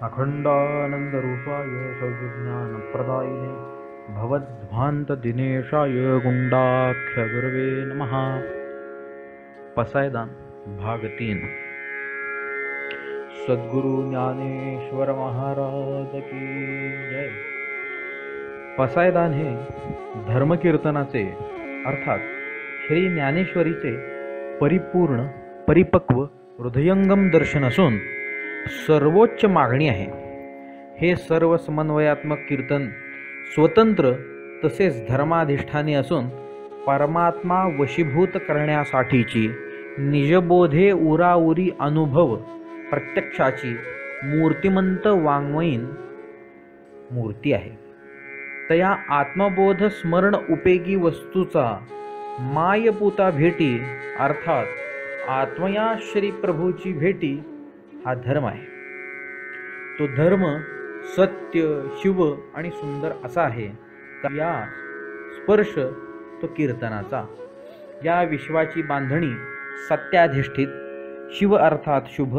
अखंडानंदरूपाय सद्विज्ञानप्रदायिने भवद्ध्वान्तदिनेशाय गुंडाख्यगुरवे नमः। पसायदान भाग 3। सद्गुरु ज्ञानेश्वर महाराज की जय। पसायदान हे धर्मकीर्तनाचे अर्थात श्री ज्ञानेश्वरीचे परिपूर्ण परिपक्व हृदयंगम दर्शन असून सर्वोच्च मागणी आहे। हे सर्व समन्वयात्मक कीर्तन स्वतंत्र तसेच धर्माधिष्ठानी असून परमात्मा वशीभूत करण्यासाठीची निजबोधे उराउरी अनुभव प्रत्यक्षाची मूर्तिमंत वाङ्मयीन मूर्ती आहे। तया आत्मबोध स्मरण उपयोगी वस्तूचा मायपुता भेटी अर्थात आत्मया श्री प्रभूची भेटी हा धर्म आहे। तो धर्म सत्य शिव आणि सुंदर असा आहे। या स्पर्श तो कीर्तनाचा। या विश्वाची बांधणी सत्याधिष्ठित शिव अर्थात शुभ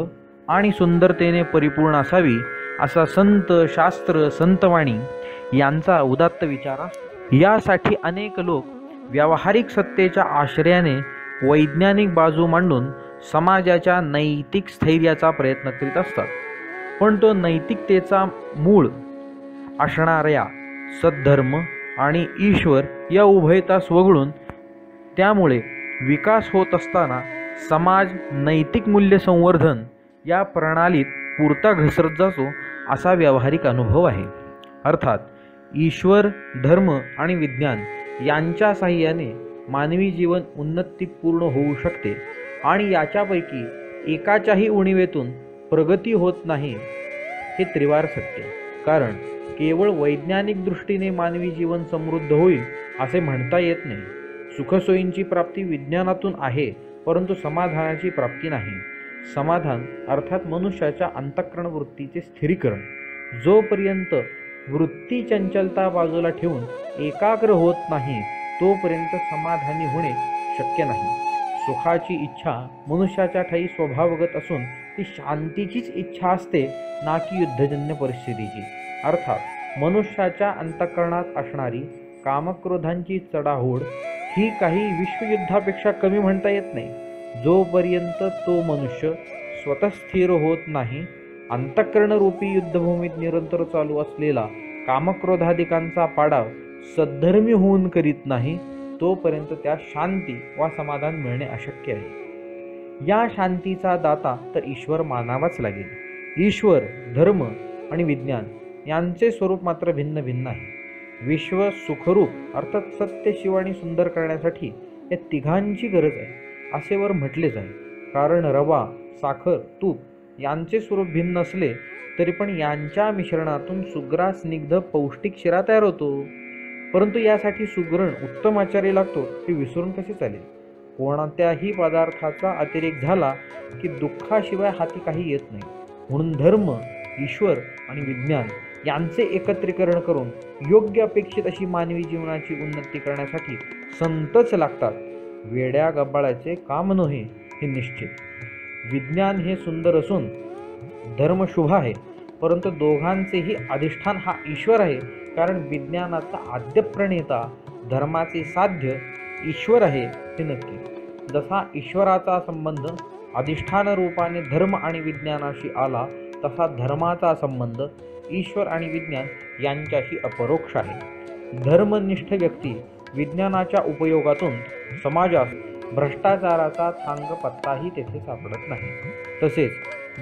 आणि सुंदरतेने परिपूर्ण असावी असा संत शास्त्र संतवाणी यांचा उदात्त विचार असतो। यासाठी अनेक लोक व्यावहारिक सत्तेच्या आश्रयाने वैज्ञानिक बाजू मांडून समाजाच्या नैतिक स्थैर्याचा प्रयत्न करीत असतात, पण तो नैतिकतेचा मूळ असणाऱ्या सद्धर्म आणि ईश्वर या उभयतास वगळून त्यामुळे विकास होत असताना समाज नैतिक मूल्य संवर्धन या प्रणालीत पुरता घसरत जातो असा व्यावहारिक अनुभव आहे। अर्थात ईश्वर धर्म आणि विज्ञान यांच्या साहाय्याने मानवी जीवन उन्नतीपूर्ण होऊ शकते आणि याच्यापैकी एकाच्याही उणिवेतून प्रगती होत नाही हे त्रिवार सत्य। कारण केवळ वैज्ञानिक दृष्टीने मानवी जीवन समृद्ध होईल असे म्हणता येत नाही। सुखसोयींची प्राप्ती विज्ञानातून आहे, परंतु समाधानाची प्राप्ती नाही। समाधान अर्थात मनुष्याच्या अंतःकरण वृत्तीचे स्थिरीकरण। जोपर्यंत वृत्ती चंचलता बाजूला ठेवून एकाग्र होत नाही तोपर्यंत समाधानी होणे शक्य नाही। सुखाची इच्छा मनुष्याच्या ठायी स्वभावगत असून ती शांतीचीच इच्छा असते, ना की युद्धजन्य परिस्थितीची। अर्थात मनुष्याच्या अंतःकरणात असणारी कामक्रोधांची चढाओढ ही काही विश्वयुद्धापेक्षा कमी म्हणता येत नाही। जोपर्यंत तो मनुष्य स्वतः स्थिर होत नाही, अंतःकरणरूपी युद्धभूमीत निरंतर चालू असलेला कामक्रोधादिकांचा पाडाव सद्धर्मी होऊन करीत नाही तोपर्यंत त्या शांती वा समाधान मिळणे अशक्य आहे। या शांतीचा दाता तर ईश्वर मानावाच लागेल। ईश्वर धर्म आणि विज्ञान यांचे स्वरूप मात्र भिन्न भिन्न आहे। विश्व सुखरूप अर्थात सत्य शिव आणि सुंदर करण्यासाठी या तिघांची गरज आहे असे वर म्हटलेच आहे। कारण रवा साखर तूप यांचे स्वरूप भिन्न असले तरी पण यांच्या मिश्रणातून सुग्रा स्निग्ध पौष्टिक शिरा तयार होतो। परंतु यासाठी सुगरण उत्तम आचार्य लागतो हे विसरून कसे चालेल। कोणत्याही पदार्थाचा अतिरेक झाला की दुःखाशिवाय हाती काही येत नाही। म्हणून धर्म ईश्वर आणि विज्ञान यांचे एकत्रीकरण करून योग्य अपेक्षित अशी मानवी जीवनाची उन्नती करण्यासाठी संतच लागतात। वेड्या गबाळाचे काम नव्हे हे निश्चित। विज्ञान हे सुंदर असून धर्म शुभ आहे, परंतु दोघांचेही अधिष्ठान हा ईश्वर आहे। कारण विज्ञानाचा आद्यप्रणेता धर्माचे साध्य ईश्वर आहे हे नक्की। जसा ईश्वराचा संबंध अधिष्ठान रूपाने धर्म आणि विज्ञानाशी आला, तसा धर्माचा संबंध ईश्वर आणि विज्ञान यांच्याशी अपरोक्ष आहे। धर्मनिष्ठ व्यक्ती विज्ञानाच्या उपयोगातून समाजास भ्रष्टाचाराचा थांग पत्ताही तेथे सापडत नाही। तसेच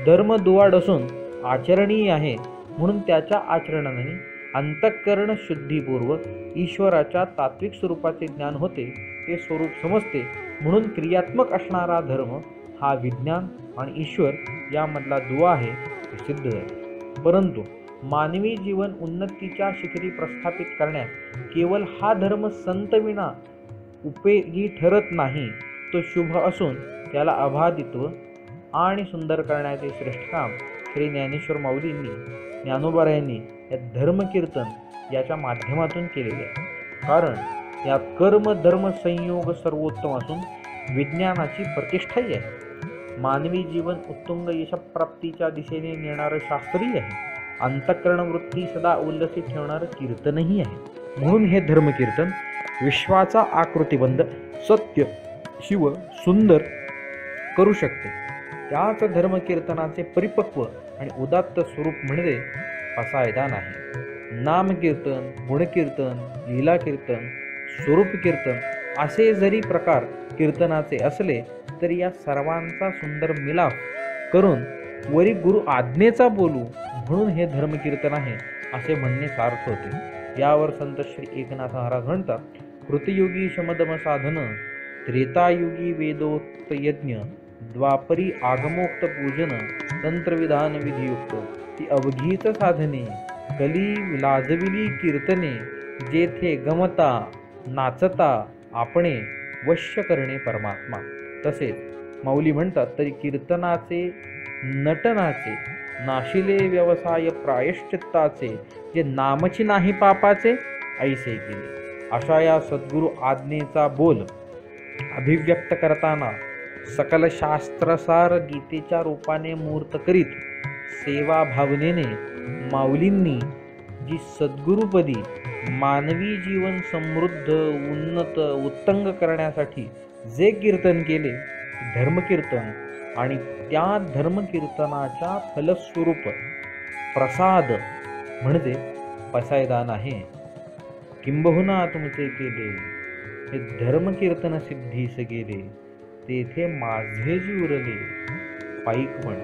धर्म दुवाड असून आचरणीय आहे, म्हणून त्याच्या आचरणाने अंतःकरण शुद्धीपूर्वक ईश्वराच्या तात्विक स्वरूपाचे ज्ञान होते, ते स्वरूप समजते। म्हणून क्रियात्मक असणारा धर्म हा विज्ञान आणि ईश्वर यामधला दुवा आहे हे सिद्ध आहे। परंतु मानवी जीवन उन्नतीच्या शिखरी प्रस्थापित करण्यास केवळ हा धर्म संतविना उपयोगी ठरत नाही। तो शुभ असून त्याला अबाधित्व आणि सुंदर करण्याचे श्रेष्ठ काम श्री ज्ञानेश्वर माऊलींनी ज्ञानोबारायांनी या धर्मकीर्तन याच्या माध्यमातून केलेले आहे। कारण यात कर्म धर्म संयोग सर्वोत्तम असून विज्ञानाची प्रतिष्ठाही आहे। मानवी जीवन उत्तुंग यशप्राप्तीच्या दिशेने नेणारं शास्त्रही आहे। अंतःकरण वृत्ती सदा उल्लसित ठेवणारं कीर्तनही आहे. म्हणून हे धर्मकीर्तन विश्वाचा आकृतिबंध सत्य शिव सुंदर करू शकते. त्याच धर्मकीर्तनाचे परिपक्व आणि उदात्त स्वरूप म्हणजे पसायदान आहे. नामकीर्तन, गुणकीर्तन, लीला कीर्तन, स्वरूप कीर्तन असे जरी प्रकार कीर्तनाचे असले तरी या सर्वांचा सुंदर मिलाफ करून वरी गुरु आज्ञेचा बोलू म्हणून हे धर्मकीर्तन आहे असे म्हणणे सार्थ होते. यावर संत श्री एकनाथ महाराज म्हणतात, कृतयुगी शमदम साधन, त्रेतायुगी वेदोक्त यज्ञ, द्वापरी आगमोक्त पूजन, तंत्रविधान विधियुक्त, ती अवघीच साधने, कली लाजविली कीर्तने, जेथे गमता नाचता आपणे वश्य करणे परमात्मा. तसेच माऊली म्हणतात, तरी कीर्तनाचे नटनाचे नाशिले व्यवसाय प्रायश्चित्ताचे, जे नामची नाही पापाचे ऐसे केले. अशा या सद्गुरु आज्ञेचा बोल अभिव्यक्त करताना सकल शास्त्रसार गीतेच्या रूपाने मूर्त करीत सेवा भावनेने माऊलींनी जी सद्गुरुपदी मानवी जीवन समृद्ध उन्नत उत्तंग करण्यासाठी जे कीर्तन केले धर्मकीर्तन, आणि त्या धर्मकीर्तनाच्या फलस्वरूप प्रसाद म्हणजे पसायदान आहे. किंबहुना तुमचे केले हे धर्मकीर्तन सिद्धीस गेले, तेथे माझे जी उरले पाईक म्हण.